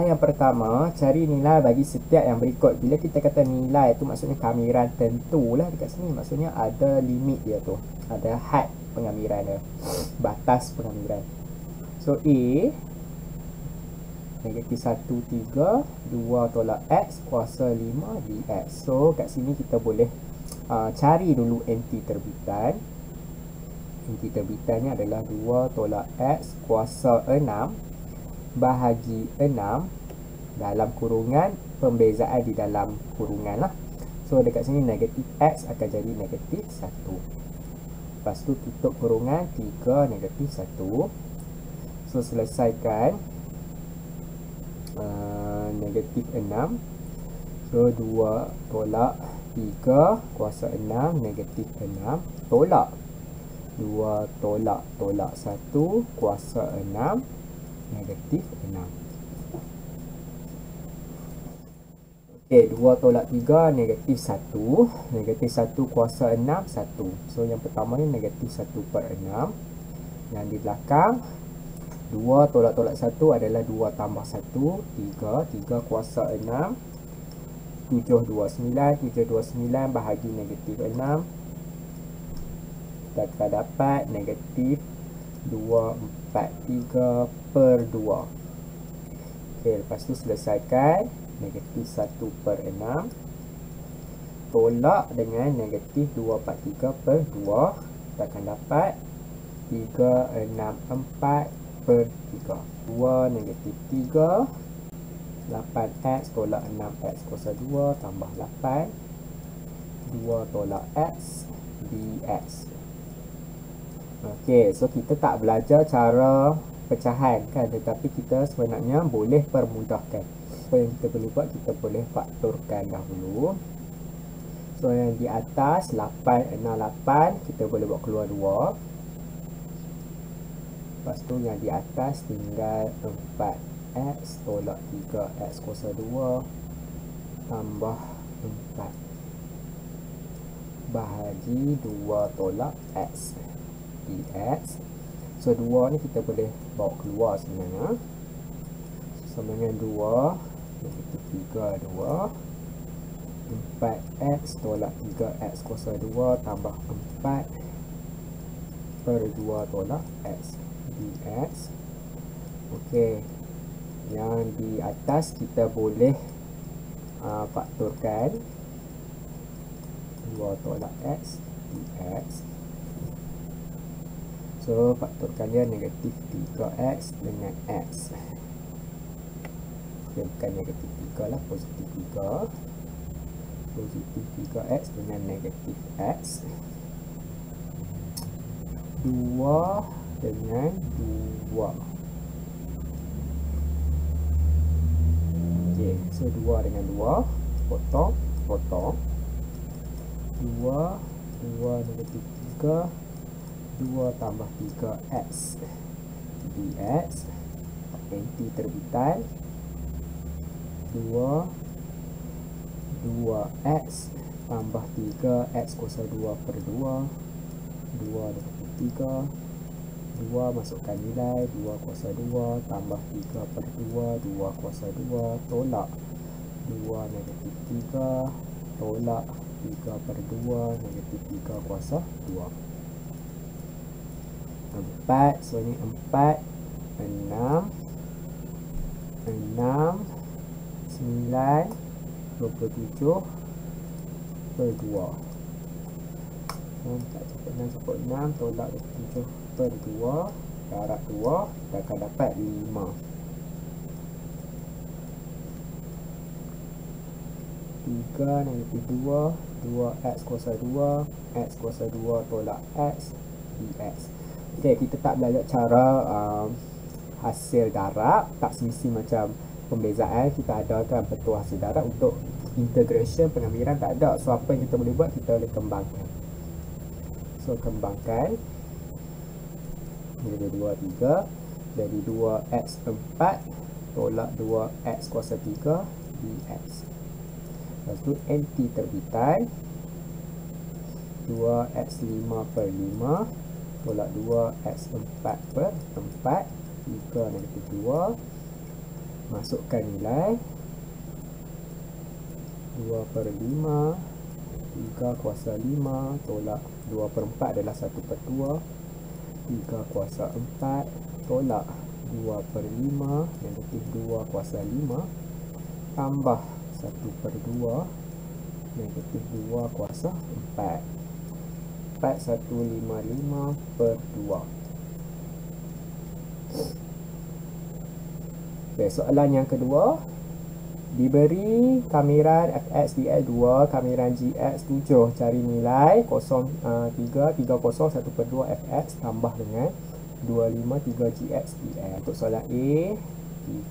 Soalan yang pertama, cari nilai bagi setiap yang berikut. Bila kita kata nilai tu maksudnya kamiran tentu lah dekat sini. Maksudnya ada limit dia tu. Ada had pengamiran dia. Batas pengamiran. So A negatif 1, 3, 2 tolak X kuasa 5 dx. So kat sini kita boleh cari dulu anti terbitan. Anti terbitannya adalah 2 tolak X kuasa 6 bahagi 6 dalam kurungan pembezaan di dalam kurungan lah. So dekat sini negatif X akan jadi negatif 1. Lepas tu tutup kurungan 3 negatif 1. So selesaikan negatif 6. So 2 tolak 3 kuasa 6 negatif 6 tolak 2 tolak 1 kuasa 6 negatif 6. Okey, 2 tolak 3 negatif 1. Negatif 1 kuasa 6 1. So yang pertama ni negatif 1 per 6. Yang di belakang 2 tolak 1 adalah 2 tambah 1 3. 3 kuasa 6 7 2 9. 7 2 9 bahagi negatif 6. Kita akan dapat negatif 2 4 3 per 2. Okey, lepas tu selesaikan negatif 1 per 6 tolak dengan negatif 2 4 3 per 2. Kita akan dapat 3 6 4 per 3. 2 negatif 3 8x tolak 6x kuasa 2 tambah 8 2 tolak x dx. Okey, so kita tak belajar cara pecahan kan, tetapi kita sebenarnya boleh permudahkan. Apa yang kita boleh buat, kita boleh faktorkan dahulu. So yang di atas 8 6 8 kita boleh buat keluar 2. Lepas tu yang di atas tinggal 4x tolak 3x kuasa 2 tambah 4 bahagi 2 tolak x dx. So 2 ni kita boleh bawa keluar sebenarnya. Sama dengan 2 negatif 3 2 4x tolak 3x kuasa 2 tambah 4 per 2 tolak x dx. Okey, yang di atas kita boleh faktorkan 2 tolak x dx. So faktorkan dia negatif 3x dengan x. Okay, bukan negatif 3 lah, positif 3. Positif 3x dengan negatif x. 2 dengan 2. Okay, so 2 dengan 2 potong 2 negatif 3 2 tambah 3x dx. Anti terbitan 2x tambah 3x kuasa 2 per 2 2 negatif 3 2 masukkan nilai 2 kuasa 2 tambah 3 per 2 2 kuasa 2 tolak 2 negatif 3 tolak 3 per 2 negatif 3 kuasa 2 4. So ni 4 6 9 27 per 2. Tak cukup 6 cukup 6 tolak 7 per 2 darab 2. Kita akan dapat 5. 3 negatif 2 2x kuasa 2 x kuasa 2 tolak x dx. Okey, kita tak belajar cara hasil darab. Tak semesti macam pembezaan kita adakan betul hasil darab. Untuk integration pengamiran tak ada. So apa yang kita boleh buat, kita boleh kembangkan. So kembangkan jadi 2 3 jadi 2x 4 tolak 2x kuasa 3 dx. Lepas tu anti terbitan 2x 5 per 5 tolak 2x 4 per 4 3 negatif 2 Masukkan nilai 2 per 5, 3 kuasa 5, tolak 2 per 4 adalah 1 per 2, 3 kuasa 4, tolak 2 per 5, negatif 2 kuasa 5, tambah 1 per 2, negatif 2 kuasa 4. 4155 per 2. Okay, soalan yang kedua. Diberi kamiran fx dx 2, kamiran gx 7. Cari nilai 3,30 1 per 2 fx tambah dengan 253 gx dx. Untuk soalan A,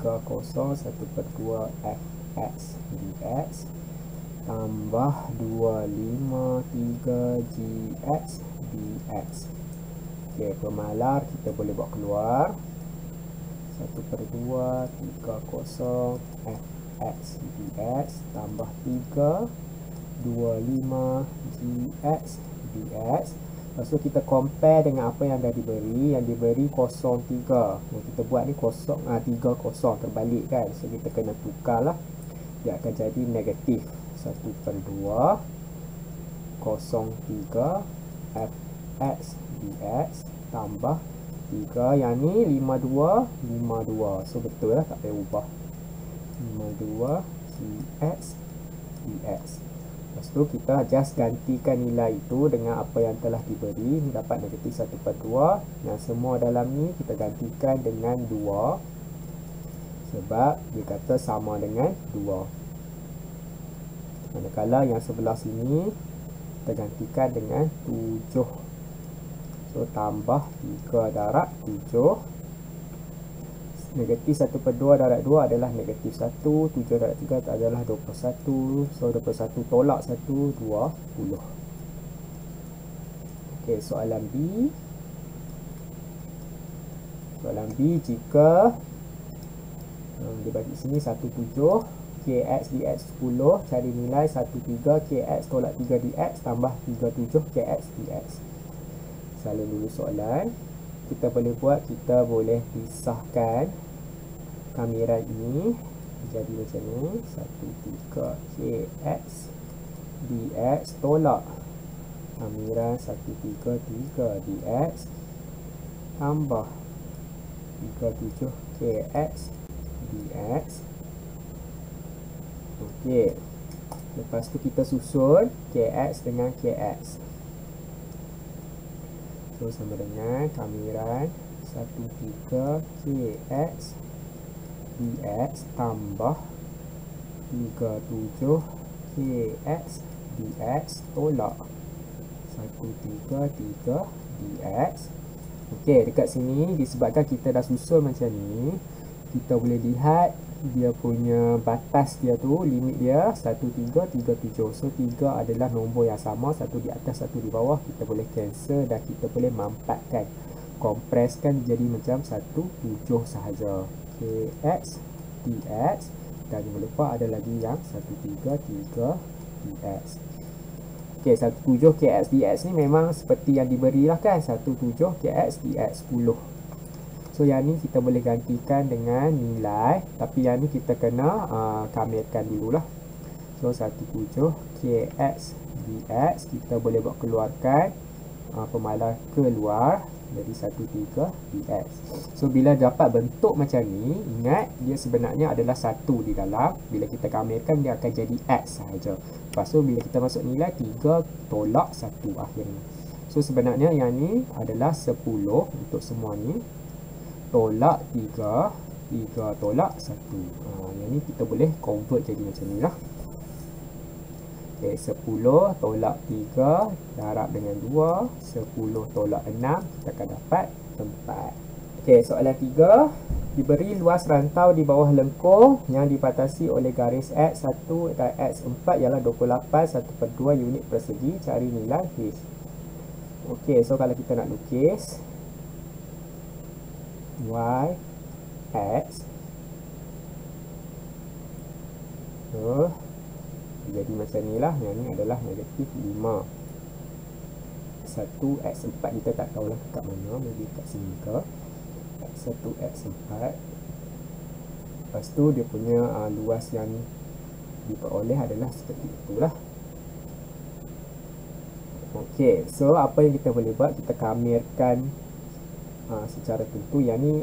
30 1 per 2 fx dx tambah 253 gx dx. Okay, pemalar kita boleh buat keluar. 1 per 2, 30 fx dx tambah 3, 25 gx dx. Lepas tu kita compare dengan apa yang dah diberi. Yang diberi 03. Yang kita buat ni 30 terbalik kan. So kita kena tukar lah. Dia akan jadi negatif 1 per 2, 03 fx dx tambah 3. Yang ni 52, 52. So betul lah, tak payah ubah. 52 gx dx. Lepas tu kita just gantikan nilai itu dengan apa yang telah diberi. Ini dapat negatif 1 per 2. Yang semua dalam ni kita gantikan dengan 2, sebab dia kata sama dengan 2. Manakala yang sebelah sini kita gantikan dengan 7. So tambah 3 darab 7. Negatif 1 per 2 darab 2 adalah negatif 1. 7 darab 3 adalah 21. So 21 tolak 1, 20. Okey, soalan B. Soalan B, jika dia bagi sini 17 kx dx 10, cari nilai 13 kx tolak 3 dx tambah 37 kx dx. Salin dulu soalan. Kita boleh buat, kita boleh pisahkan kamiran ini jadi macam ni. 13 kx dx tolak kamiran 133 dx tambah 37 kx dx. Okey. Lepas tu kita susun kx dengan kx. So sama dengan kamiran 13 kx dx tambah 37 kx dx tolak 133 dx. Okey, dekat sini disebabkan kita dah susun macam ni, kita boleh lihat dia punya batas dia tu, limit dia 1337. So 3 adalah nombor yang sama, satu di atas satu di bawah. Kita boleh cancel dan kita boleh mampatkan, kompreskan jadi macam 17 sahaja. Kx dx, dan jangan lupa ada lagi yang 133 dx. Okey, 17 kx dx ni memang seperti yang diberi lah kan, 17 kx dx 10. So yang ni kita boleh gantikan dengan nilai, tapi yang ni kita kena kamirkan dululah. So 17 kx dx kita boleh buat keluarkan, pemalar keluar jadi 13 dx. So bila dapat bentuk macam ni, ingat dia sebenarnya adalah 1 di dalam. Bila kita kamirkan dia akan jadi x sahaja. Lepas tu bila kita masuk nilai 3 tolak 1 akhirnya. So sebenarnya yang ni adalah 10 untuk semua ni, tolak 3, 3 tolak 1. Yang ni kita boleh convert jadi macam ni lah. Okay, 10 tolak 3 darab dengan 2, 10 tolak 6, kita akan dapat 4. Okay, soalan 3. Diberi luas rantau di bawah lengkung yang dibatasi oleh garis X1 dan X4 ialah 28 1 per 2 unit persegi. Cari nilai H. Okay, so kalau kita nak lukis Y, X, so jadi macam ni lah. Yang ni adalah negatif 5. 1 X4 kita tak tahulah kat mana, maybe kat sini ke. X1 X4 Lepas tu dia punya luas yang diperoleh adalah seperti itulah. Okey, so apa yang kita boleh buat, kita kamirkan secara tentu. Yang ni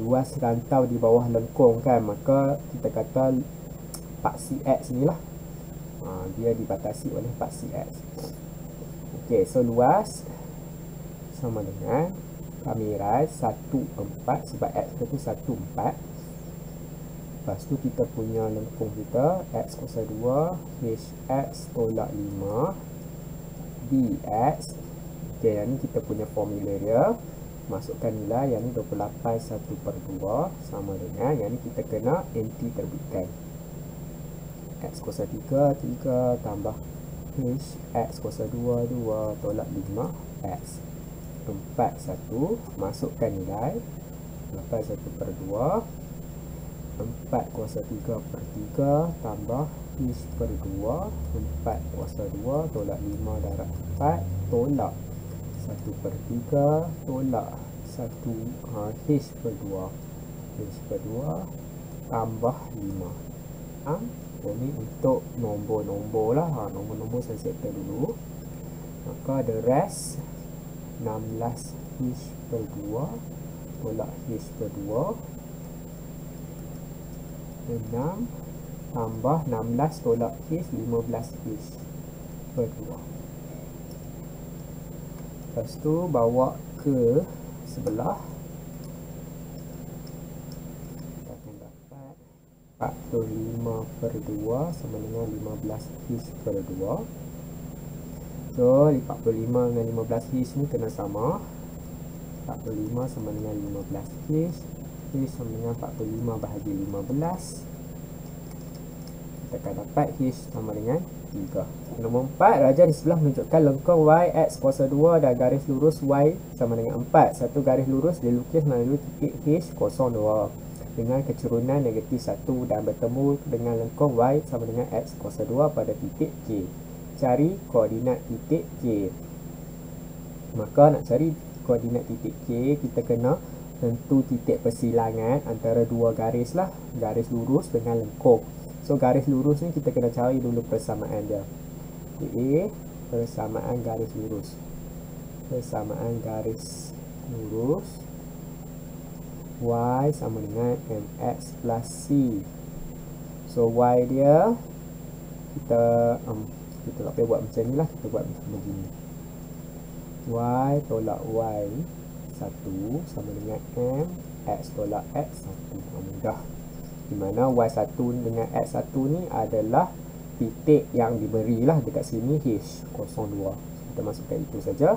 luas rantau di bawah lengkung kan, maka kita kata paksi X ni lah, dia dibatasi oleh paksi X. Okey, so luas sama dengan kamiran 1/4 sebab X itu 1/4. Lepas tu kita punya lengkung kita X kuasa 2 HX tolak 5 dx. Okey, yang ni kita punya formula dia. Masukkan nilai, yang ni 28 1/2 sama dengan, yang ni kita kena anti terbitkan. X kuasa 3 3 tambah H X kuasa 2 2 tolak 5 X 4 1. Masukkan nilai 8 1/2 4 kuasa 3/3 tambah H per 2 4 kuasa 2 tolak 5 darab 4 tolak 1/3 tolak 1 H per 2 H per 2 tambah 5. Ini untuk nombor-nombor lah. Nombor-nombor saya settle dulu. Maka the rest 16 H per 2 tolak H per 2 6 tambah 16 tolak H 15 H per 2. Lepas tu bawa ke sebelah, kita akan dapat 45/2 sama dengan 15 H per 2. So 45 dengan 15 H ni kena sama. 45 sama dengan 15 H, H sama dengan 45 bahagi 15. Kita akan dapat H sama dengan 3. Nombor 4, raja di sebelah menunjukkan lengkung Y X kuasa 2 dan garis lurus Y sama dengan 4. Satu garis lurus dilukis melalui titik H 02 dengan kecerunan negatif 1 dan bertemu dengan lengkung Y sama dengan X kuasa 2 pada titik K. Cari koordinat titik K. Maka nak cari koordinat titik K, kita kena tentu titik persilangan antara dua garis lah, garis lurus dengan lengkung. So garis lurus ni kita kena cari dulu persamaan dia. A, persamaan garis lurus. Persamaan garis lurus Y sama dengan MX plus C. So Y dia kita tak payah buat macam ni lah, kita buat macam begini. Y tolak Y 1 sama dengan M X tolak X 1. Mudah. Di mana Y1 dengan X1 ni adalah titik yang diberilah dekat sini H02. Kita masukkan itu saja.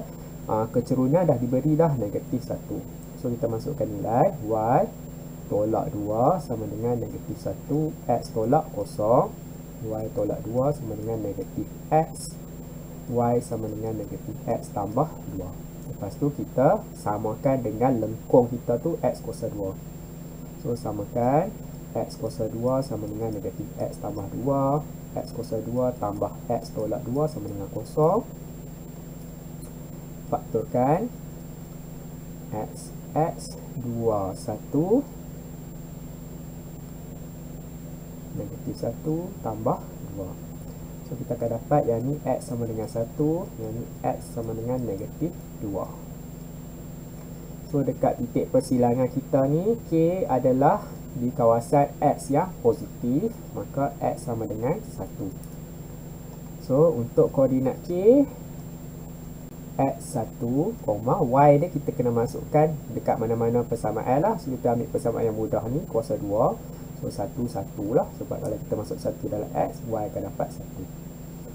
Kecerunan dah diberi dah negatif 1. So kita masukkan nilai Y tolak 2 sama dengan negatif 1, X tolak 0, Y tolak 2 sama dengan negatif X, Y sama dengan negatif X tambah 2. Lepas tu kita samakan dengan lengkung kita tu X kuasa 2. So samakan X kuasa 2 sama dengan negatif X tambah 2, X kuasa 2 tambah X tolak 2 sama dengan 0. Faktorkan X 2 1 negatif 1 tambah 2. So kita akan dapat yang ni X sama dengan 1, yang ni X sama dengan negatif 2. So dekat titik persilangan kita ni K adalah di kawasan X yang positif, maka X sama dengan 1. So untuk koordinat K X1, Y dia kita kena masukkan dekat mana-mana persamaan lah. So kita ambil persamaan yang mudah ni, kuasa 2. So 1 1 lah, sebab kalau kita masuk 1 dalam X, Y akan dapat 1.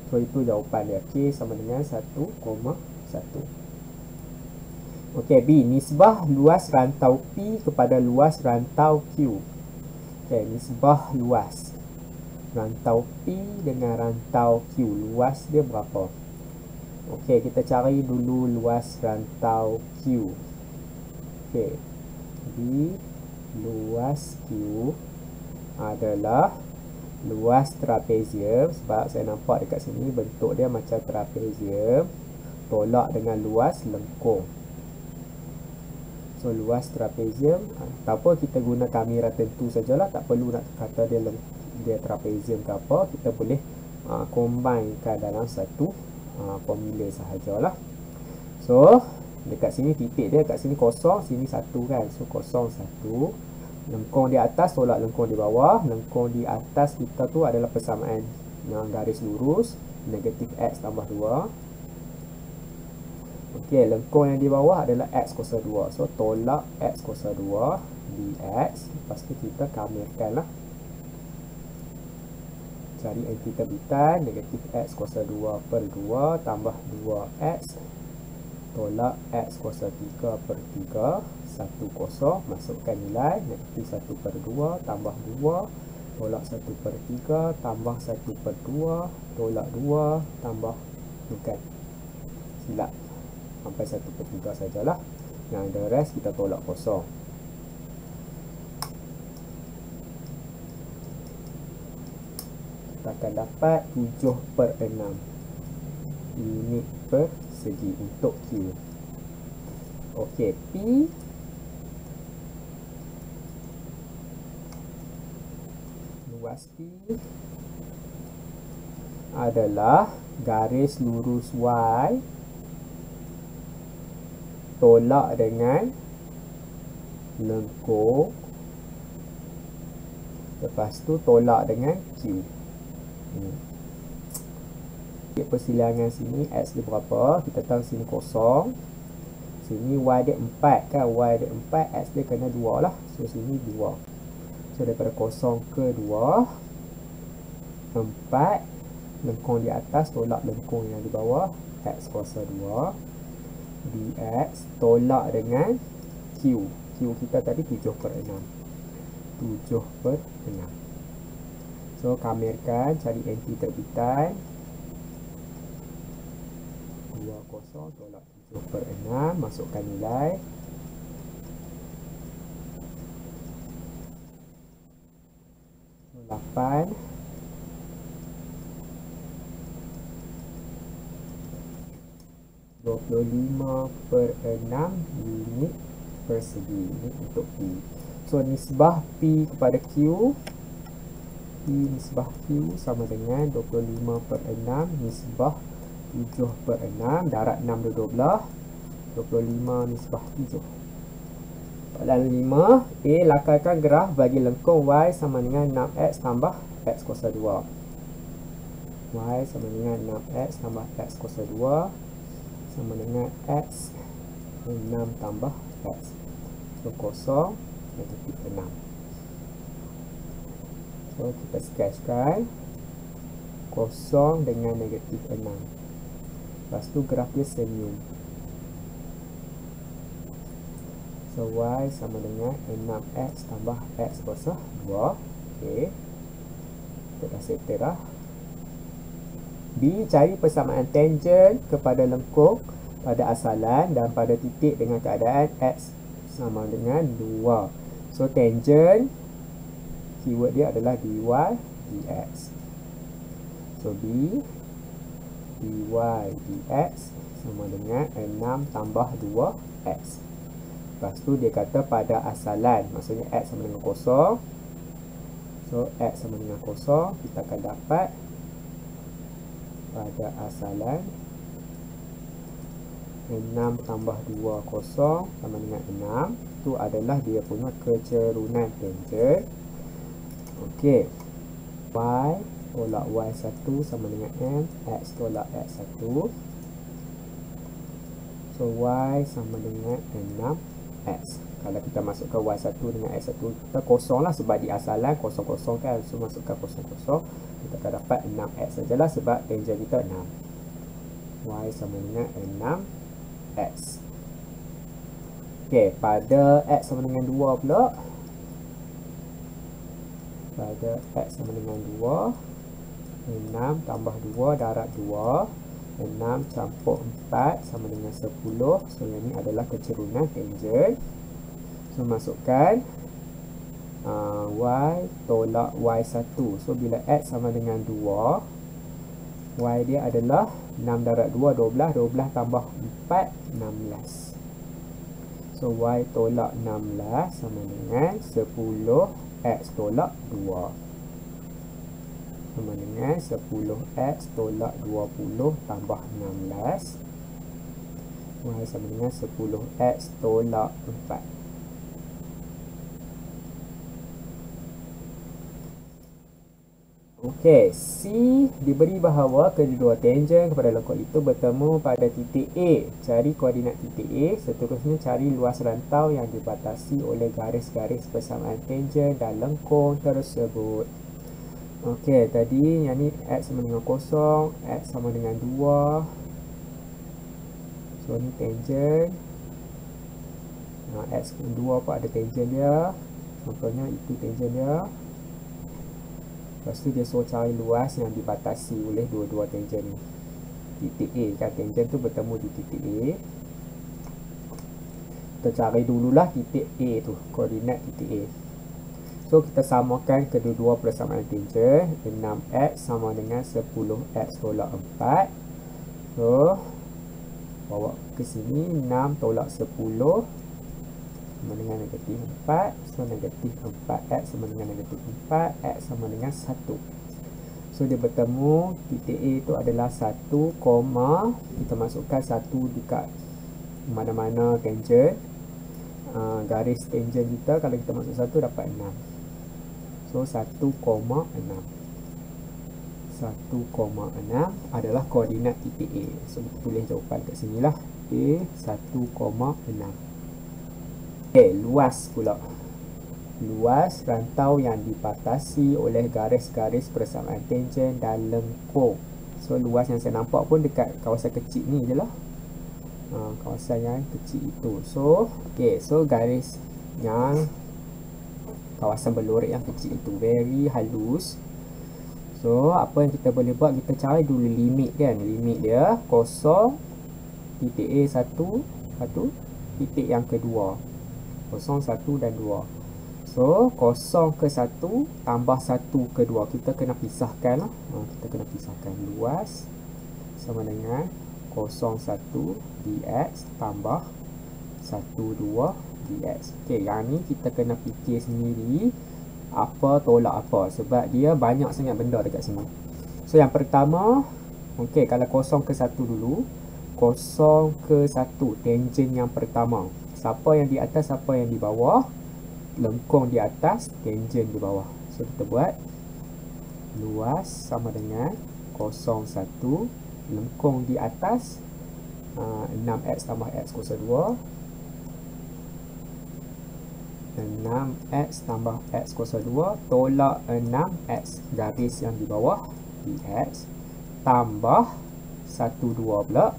So itu jawapan dia, K sama dengan 1,1. Okey, B, nisbah luas rantau P kepada luas rantau Q. Okey, nisbah luas rantau P dengan rantau Q, luas dia berapa? Okey, kita cari dulu luas rantau Q. Okey, B, luas Q adalah luas trapezium, sebab saya nampak dekat sini bentuk dia macam trapezium, tolak dengan luas lengkung. So luas trapezium, ataupun kita guna kamera tentu sajalah, tak perlu nak kata dia trapezium ke apa, kita boleh combinekan dalam satu formula sahajalah. So dekat sini titik dia, kat sini kosong, sini 1 kan. So kosong 1, lengkung di atas tolak lengkung di bawah. Lengkung di atas kita tu adalah persamaan yang garis lurus, negatif X tambah 2. Okey, lengkung yang di bawah adalah X kuasa 2. So tolak X kuasa 2 dx. Lepas tu kita kamirkan lah, cari anti terbitan. Negatif X kuasa 2 per 2 tambah 2X tolak X kuasa 3 per 3, 1 kosong. Masukkan nilai, negatif 1 per 2 tambah 2 tolak 1 per 3 tambah 1 per 2 tolak 2 tambah, bukan, silap, sampai 1 per 3 sajalah. Yang the rest kita tolak kosong. Kita akan dapat 7 per 6 unit per segi untuk Q. Okey, P luas P adalah garis lurus Y tolak dengan lengkung, lepas tu tolak dengan Q. Persilangan sini X dia berapa, kita tahu sini kosong, sini Y dia 4 kan, Y dia 4, X dia kena 2 lah. So sini 2. So daripada kosong ke 2, 4, lengkung di atas tolak lengkung yang di bawah, X kuasa 2 dx tolak dengan Q. Q kita tadi 7 per 6. 7 per 6. So kamirkan, cari anti terbitan. 2 kosong tolak 7 per 6. Masukkan nilai. So 8 25 per 6 unit persegi. Ini untuk P. So nisbah P kepada Q, P nisbah Q sama dengan 25 per 6 nisbah 7 per 6. Darat 6 dua belah, 25 nisbah 7. Soalan 5, A lakarkan graf bagi lengkung Y sama dengan 6X tambah X kuasa 2. Y sama dengan 6X tambah X kuasa 2 sama dengan X 6 tambah X. So kosong, negatif 6. So kita sketchkan kosong dengan negatif 6. Lepas tu graf dia senyum. So Y sama dengan 6X tambah X kuasa 2. Okay, kita dah settle dah. B, cari persamaan tangent kepada lengkung pada asalan dan pada titik dengan keadaan X sama dengan 2. So tangent, keyword dia adalah dy dx. So B, dy dx sama dengan 6 tambah 2x. Lepas tu dia kata pada asalan, maksudnya X sama dengan kosong. So X sama dengan kosong, kita akan dapat pada asalan 6 tambah 2 kosong sama dengan 6. Itu adalah dia punya kecerunan tangent. Okey, Y tolak Y1 sama dengan M, X tolak X1. So Y sama dengan 6X. Kalau kita masukkan Y1 dengan X1, kita kosong lah sebab di asalan kosong-kosong kan. So masukkan kosong-kosong, kita akan dapat 6X sajalah sebab tangent kita 6. Y sama dengan 6X. Okey, pada X sama dengan 2 pula. Pada X sama dengan 2, 6 tambah 2 darat 2. 6 campur 4 sama dengan 10. So yang ni adalah kecerunan tangent. So masukkan Y tolak Y1. So bila X sama dengan 2, Y dia adalah 6 darat 2, 12. 12 tambah 4, 16. So So Y tolak 16 sama dengan 10X tolak 2 sama dengan 10X tolak 20 tambah 16. Y sama dengan 10X tolak 4. Okey, C diberi bahawa kedua tangen kepada lengkung itu bertemu pada titik A. Cari koordinat titik A. Seterusnya cari luas rantau yang dibatasi oleh garis-garis persamaan tangen dan lengkung tersebut. Okey, tadi yang ni X sama dengan 0, X sama dengan 2. So, ni tangen. X 2 pun ada tangen dia. Contohnya, itu tangen dia. Lepas tu dia suruh cari luas yang dibatasi oleh dua-dua tangen ni. Titik A kan, tangen tu bertemu di titik A. Kita cari dululah titik A tu, koordinat titik A. So kita samakan kedua-dua persamaan tangen. 6x sama dengan 10x tolak 4. So bawa ke sini, 6 tolak 10 sama dengan negatif 4. So negatif 4x sama dengan negatif 4. X sama dengan 1. So dia bertemu titik A itu adalah 1, kita masukkan 1 dekat mana-mana tangen. Garis tangen kita, kalau kita masuk 1 dapat 6. So 1,6 adalah koordinat titik A. So kita tulis jawapan kat sini lah. A 1,6. Okay, luas pula. Luas rantau yang dibatasi oleh garis-garis persamaan tangen dan lengkung. So luas yang saya nampak pun dekat kawasan kecil ni je lah. Kawasan yang kecil itu. So okay, so garis yang kawasan berlorek yang kecil itu very halus. So apa yang kita boleh buat, kita cari dulu limit kan. Limit dia 0, titik A 1, titik yang kedua 0, 1 dan 2. So 0 ke 1 tambah 1 ke 2. Kita kena pisahkan lah. Kita kena pisahkan. Luas sama dengan 0, 1 dx tambah 1, 2 dx. Okay, yang ni kita kena fikir sendiri apa tolak apa, sebab dia banyak sangat benda dekat sini. So yang pertama, okay, kalau 0 ke 1 dulu. 0 ke 1 tangen yang pertama. Siapa yang di atas, siapa yang di bawah? Lengkung di atas, tangen di bawah. So kita buat luas sama dengan 0, 1. Lengkung di atas 6x tambah x kuasa 2. 6x tambah x kuasa 2 tolak 6x garis yang di bawah dx tambah 1, 2 pula.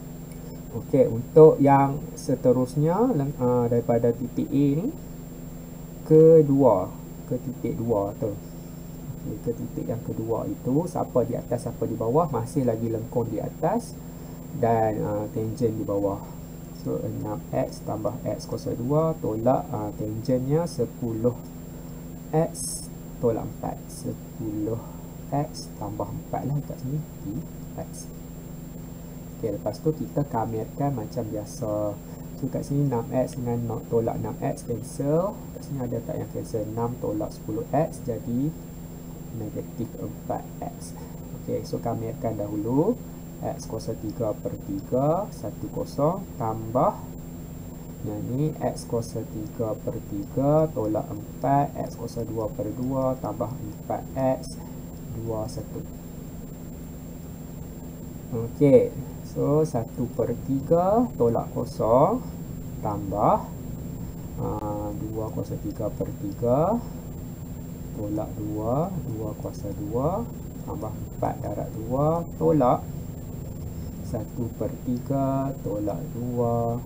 Okey, untuk yang seterusnya daripada titik A ni ke titik 2 tu. Okay, ke titik yang kedua itu, siapa di atas siapa di bawah, masih lagi lengkung di atas dan tangen di bawah. So 6x tambah x kuasa 2 tolak tangennya 10x tolak 4. 10x tambah 4 lah kat sini, x. Okay, lepas tu kita kamirkan macam biasa. So kat sini 6x dengan tolak 6x cancel. Kat sini ada tak yang cancel? 6 tolak 10x jadi negatif 4x. Okay, so kamirkan dahulu. X kuasa 3 per 3 10 tambah yang ni x kuasa 3 per 3 tolak 4 x kuasa 2 per 2 tambah 4x 21. Okey, so 1 per 3 tolak 0 tambah 2 kuasa 3 per 3 tolak 2 kuasa 2 tambah 4 darab 2 tolak 1 per 3 tolak 2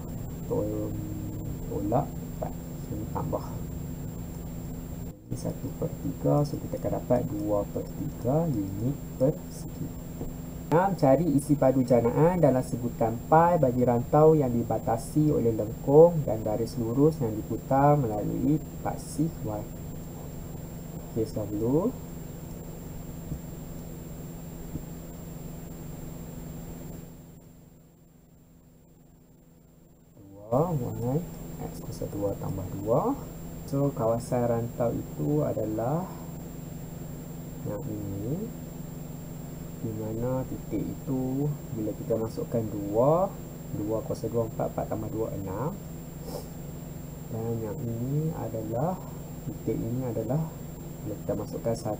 tolak 4. So ini tambah. Ini 1 per 3. So kita akan dapat 2 per 3 unit persegi. Cari isi padu janaan dalam sebutan pi bagi rantau yang dibatasi oleh lengkung dan garis lurus yang diputar melalui paksih Y. Okey, start dulu. Y, x X kuasa 2 tambah 2. So kawasan rantau itu adalah yang ini, di mana titik itu bila kita masukkan 2 kuasa 2 4 tambah 2 6. Dan yang ini adalah titik ini adalah bila kita masukkan 1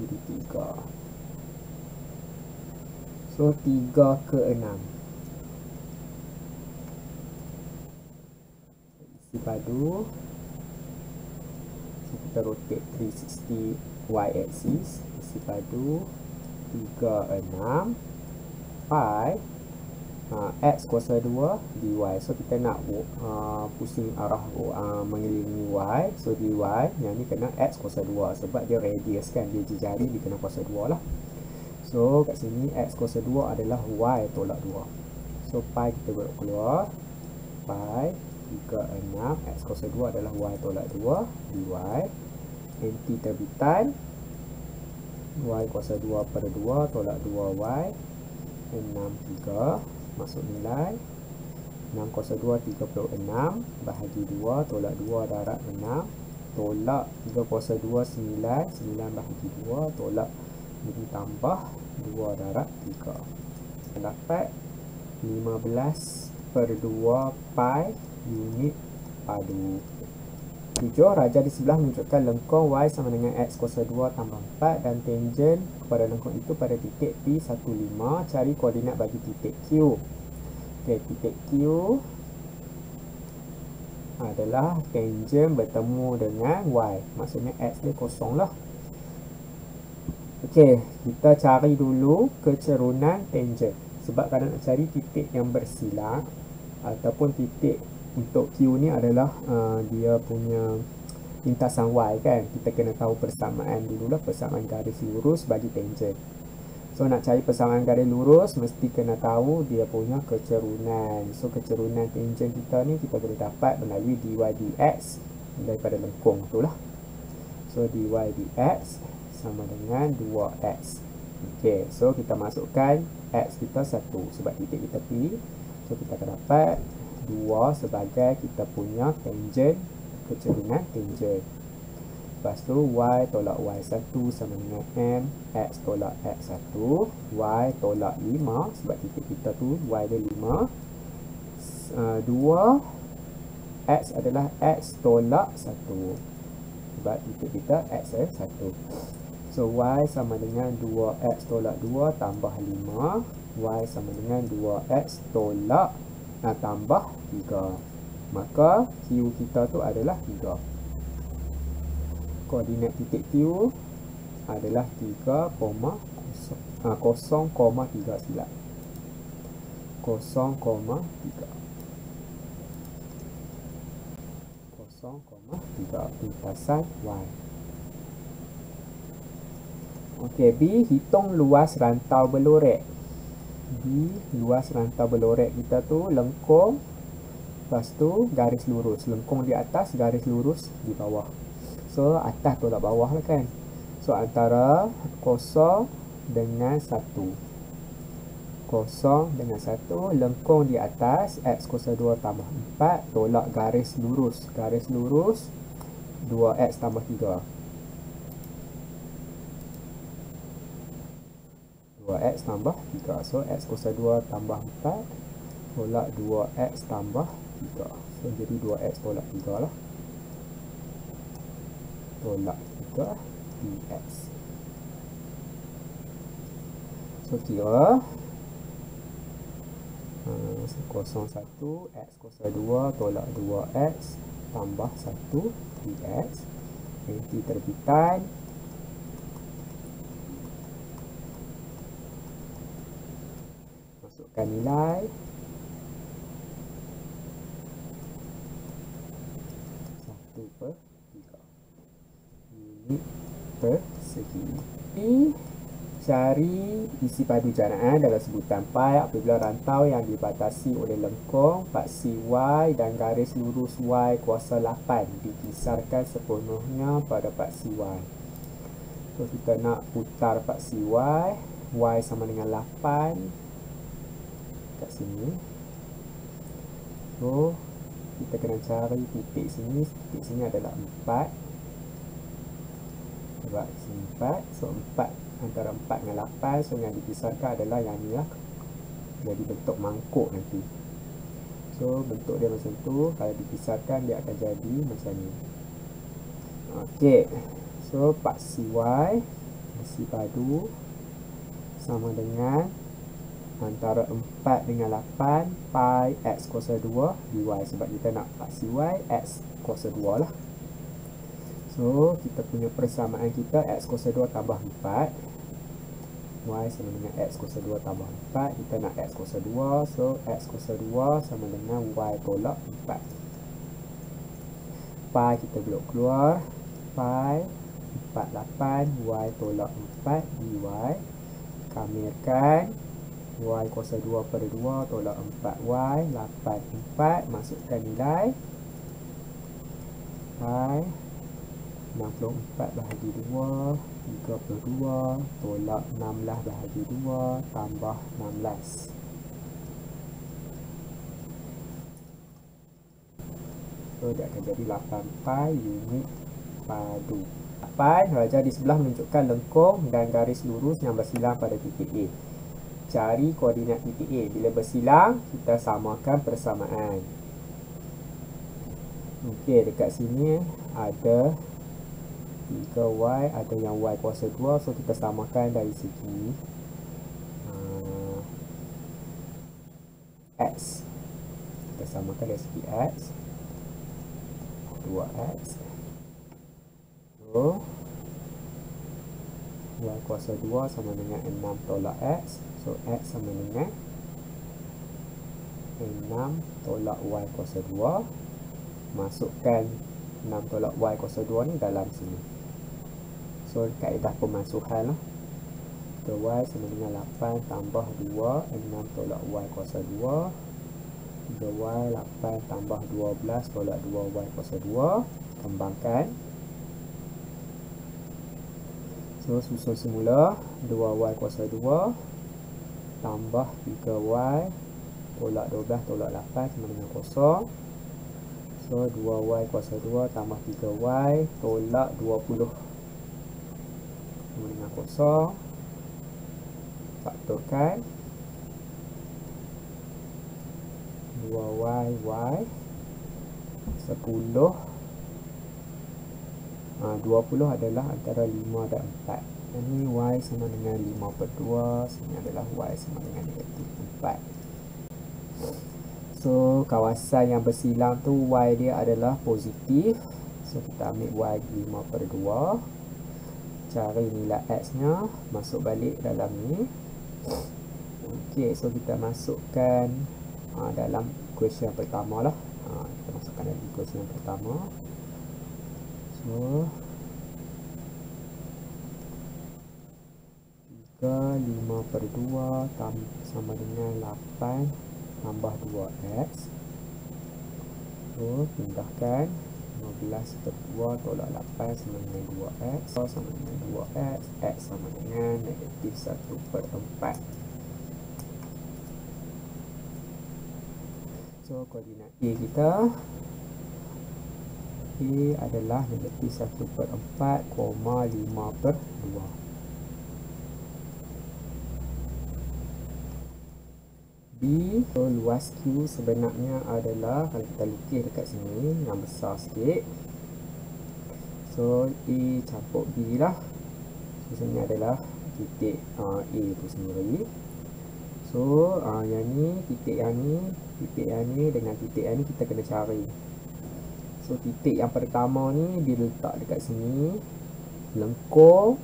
jadi 3. So 3 ke 6 isi padu. So kita rotate 360 y axis, isi padu 3 6 pi x kuasa 2 dy. So kita nak pusing arah mengelilingi y, so dy yang ni kena x kuasa 2 sebab dia radius kan, dia jari dia kena kuasa 2 lah. So kat sini x kuasa 2 adalah y tolak 2. So pi kita buat keluar, pi 3 6 x kuasa 2 adalah y tolak 2 dy. Anti terbitan y kuasa 2 per 2 tolak 2y 6 3 masuk nilai 6 kuasa 2 36 bahagi 2 tolak 2 darab 6 tolak 3 kuasa 2 9 9 bahagi 2 tolak jadi tambah 2 darab 3 dapat 15 per 2 pi unit padu. 7. Raja di sebelah menunjukkan lengkung y sama dengan x kuasa 2 tambah 4 dan tangent kepada lengkung itu pada titik P15. Cari koordinat bagi titik Q. Okey, titik Q adalah tangent bertemu dengan y. Maksudnya x dia kosong lah. Okey, kita cari dulu kecerunan tangent. Sebab kalau nak cari titik yang bersilang ataupun titik untuk Q ni adalah dia punya lintasan Y kan. Kita kena tahu persamaan dululah, persamaan garis lurus bagi tangent. So nak cari persamaan garis lurus mesti kena tahu dia punya kecerunan. So kecerunan tangent kita ni kita boleh dapat melalui dy dx daripada lengkung tu lah. So dy dx sama dengan 2x. Okey, so kita masukkan x kita 1 sebab titik kita P. So kita akan dapat 2 sebagai kita punya tangent, kecerunan tangent. Lepas tu y tolak y1 sama dengan m, x tolak x1, y tolak 5 sebab titik kita tu y dia 5. 2 x adalah x tolak 1 sebab titik kita x 1. So y sama dengan 2x tolak 2 tambah 5, y sama dengan 2x tolak tambah 3. Maka Q kita tu adalah 3. Koordinat titik Q adalah 3,0,3 silap. 0,3 lintasan Y. Okey, B, hitung luas rantau berlorek. B, luas rantau berlorek kita tu lengkung, lepas tu garis lurus. Lengkung di atas, garis lurus di bawah. So atas tolak bawah lah kan. So antara 0 dengan 1, 0 dengan 1, lengkung di atas x kuasa 2 tambah 4 tolak garis lurus. Garis lurus 2x tambah 3, 2x tambah 3. So x kuasa 2 tambah 4 tolak 2x tambah 3. So jadi 2x tolak 3 lah. Tolak 3 dx. So kira 01 x kuasa 2 tolak 2x tambah 1 dx. Nanti terbitan masukkan nilai 1/3 unit persegi. Cari isi padu janaan dalam sebutan pi apabila rantau yang dibatasi oleh lengkung paksi y dan garis lurus y kuasa 8 dikisarkan sepenuhnya pada paksi y. So kita nak putar paksi y sama dengan 8 kat sini. So kita kena cari titik sini. Titik sini adalah 4. Sebab sini 4. So 4 antara 4 dengan 8. So yang dipisahkan adalah yang ni lah. Jadi bentuk mangkuk nanti. So bentuk dia macam tu. Kalau dipisahkan dia akan jadi macam ni. Okey. So paksi Y paksi padu sama dengan antara 4 dengan 8 pi x kuasa 2 dy. Sebab kita nak paksi Y x kuasa 2 lah. So kita punya persamaan kita x kuasa 2 tambah 4, y sama dengan x kuasa 2 tambah 4. Kita nak x kuasa 2. So x kuasa 2 sama dengan y tolak 4. Pi kita blok keluar. Pi 48 y tolak 4 dy. Kamirkan y kuasa 2 per 2 tolak 4y. 84 masukkan nilai. Pi 64 bahagi 2 32 tolak 16 bahagi 2 tambah 16. So dia akan jadi 8 pi unit padu. 8 raja di sebelah menunjukkan lengkung dan garis lurus yang bersilang pada titik A. Cari koordinat titik A. Bila bersilang, kita samakan persamaan. Okey, dekat sini ada 3y, ada yang y kuasa 2. So kita samakan dari segi x. Kita samakan dari segi x, 2x. So y kuasa 2 sama dengan 6 tolak x. So x sama dengan 6 tolak y kuasa 2. Masukkan 6 tolak y kuasa 2 ni dalam sini. So kaedah pemasuhan lah. y sama dengan 8 tambah 2, 6 tolak y kuasa 2. 3y 8 tambah 12 tolak 2y kuasa 2. Kembangkan. So susun semula. 2y kuasa 2 tambah 3y tolak 12 tolak 8 sama dengan 0. So 2y kuasa 2 tambah 3y tolak 20 sama dengan 0. Faktorkan 2y y 10. 20 adalah antara 5 dan 4. Ini y sama dengan 5 per 2. Sini adalah y sama dengan negatif 4. So kawasan yang bersilang tu y dia adalah positif. So kita ambil y 5 per 2. Cari nilai x nya, masuk balik dalam ni. Okey, so kita masukkan dalam equation yang pertama lah. Kita masukkan dalam equation yang pertama. So 3 5 per 2 sama dengan 8 tambah 2x. So pindahkan 15 per 2 tolak 8 sama dengan 2x. So sama dengan 2x. X sama dengan negatif 1 per 4. So koordinat A kita, A adalah negatif 1 per 4, 5 per 2. B, so luas Q sebenarnya adalah, kalau kita lukis dekat sini yang besar sikit. So A campur B lah. So sini adalah titik A itu sendiri. So yang ni, titik yang ni, titik yang ni dengan titik yang ni kita kena cari. So titik yang pertama ni diletak dekat sini, lengkung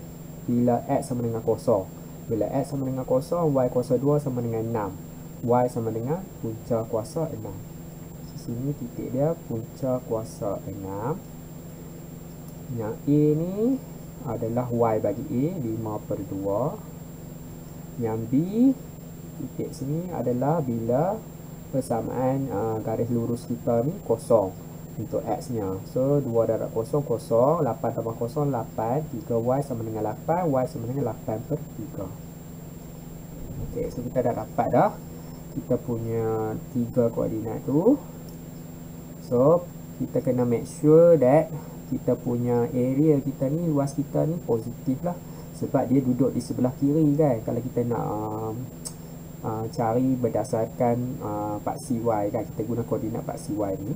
bila x sama dengan 0. Bila x sama dengan 0, y kuasa 2 sama dengan 6. Y sama dengan punca kuasa 6. So, sini titik dia punca kuasa 6. Yang A ni adalah y bagi A, 5 per 2. Yang B, titik sini adalah bila persamaan garis lurus kita ni kosong untuk x nya. So 2 darab 0, 0. 8 tambah 0, 8. 3y sama dengan 8. Y sama dengan 8 per 3. Ok, so kita dah dapat dah kita punya 3 koordinat tu. So kita kena make sure that kita punya area kita ni, luas kita ni positif lah, sebab dia duduk di sebelah kiri kan. Kalau kita nak cari berdasarkan paksi Y kan, kita guna koordinat paksi Y ni,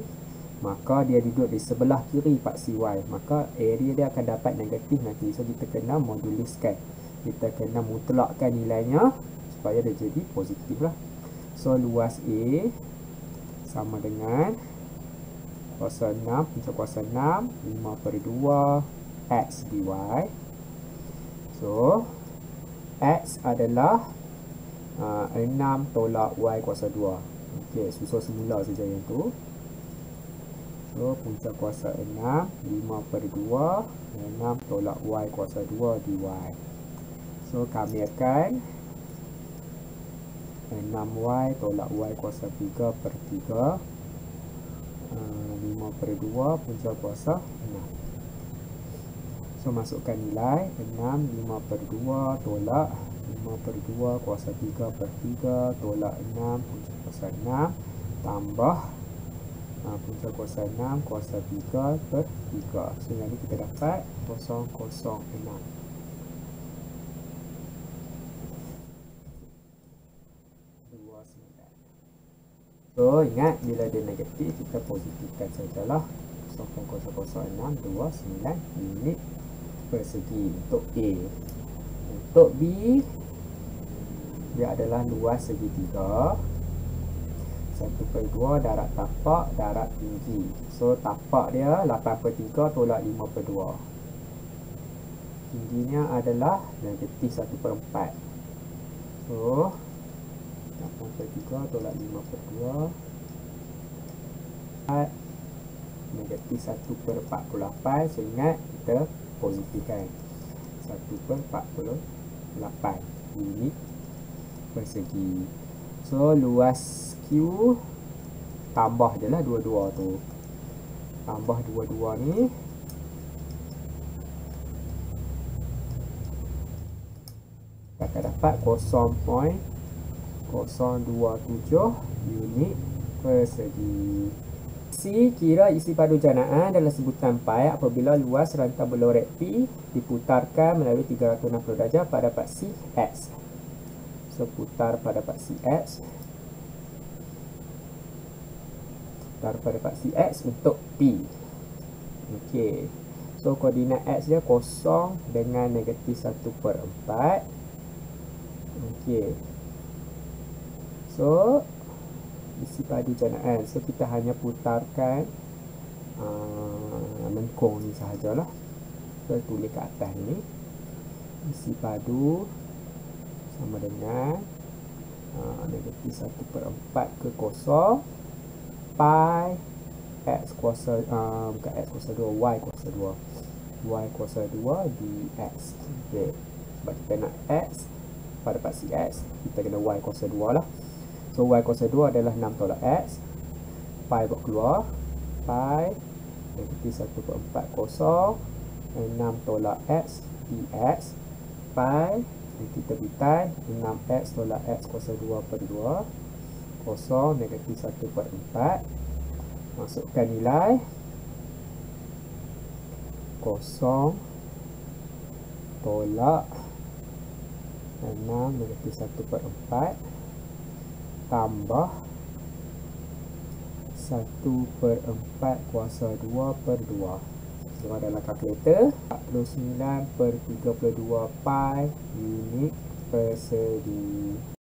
maka dia duduk di sebelah kiri paksi Y, maka area dia akan dapat negatif nanti. So kita kena moduluskan, kita kena mutlakkan nilainya supaya dia jadi positif lah. So luas A sama dengan kuasa 6 punca kuasa 6 5/2 X dy. So X adalah 6 tolak Y kuasa 2. Okey, susun semula saja yang tu. So punca kuasa 6 5/2 6 tolak Y kuasa 2 dy. So kami akan 6Y tolak Y kuasa 3/3 5/2 punca kuasa 6. So masukkan nilai 6 5/2 tolak 5/2 kuasa 3/3 tolak 6 punca kuasa 6 tambah punca kuasa 6 kuasa 3/3. So yang ni kita dapat 006. So ingat, bila dia negatif kita positifkan sajalah. 0,00629 unit persegi untuk A. Untuk B, dia adalah luas segitiga 1/2 darat tapak darat tinggi. So tapak dia 8/3 tolak 5/2. Tingginya adalah negatif 1/4. So 8/3 tolak 5/2 negatif 1/48. So ingat, kita positifkan 1/48 unit persegi. So luas Q tambah je lah dua-dua tu, tambah dua-dua ni akan dapat 0.027 unit persegi. C, kira isi padu janaan dalam sebutan pi apabila luas rantau berlorek P diputarkan melalui 360 darjah pada paksi X. So putar pada paksi X, putar pada paksi X untuk P. Okey, so koordinat X dia 0 dengan negatif 1/4. Okey, so isi padu janaan. So kita hanya putarkan lengkung ni sahajalah. Kita tulis ke atas ni, isi padu sama dengan negatif 1/4 ke 0 pi X kuasa bukan X kuasa 2, Y kuasa 2, Y kuasa 2 dx. Okay, sebab kita nak X pada paksi X, kita kena Y kuasa 2 lah. So Y kuasa 2 adalah 6 tolak X, pi buat keluar, pi negatif 1/4 kosong 6 tolak X dx, pi nanti terbitan 6x tolak X kuasa 2/2 kosong negatif 1/4. Masukkan nilai 0 tolak 6 negatif 1/4 tambah 1/4 kuasa 2/2. So dalam kalkulator 49/32 pi unit persegi.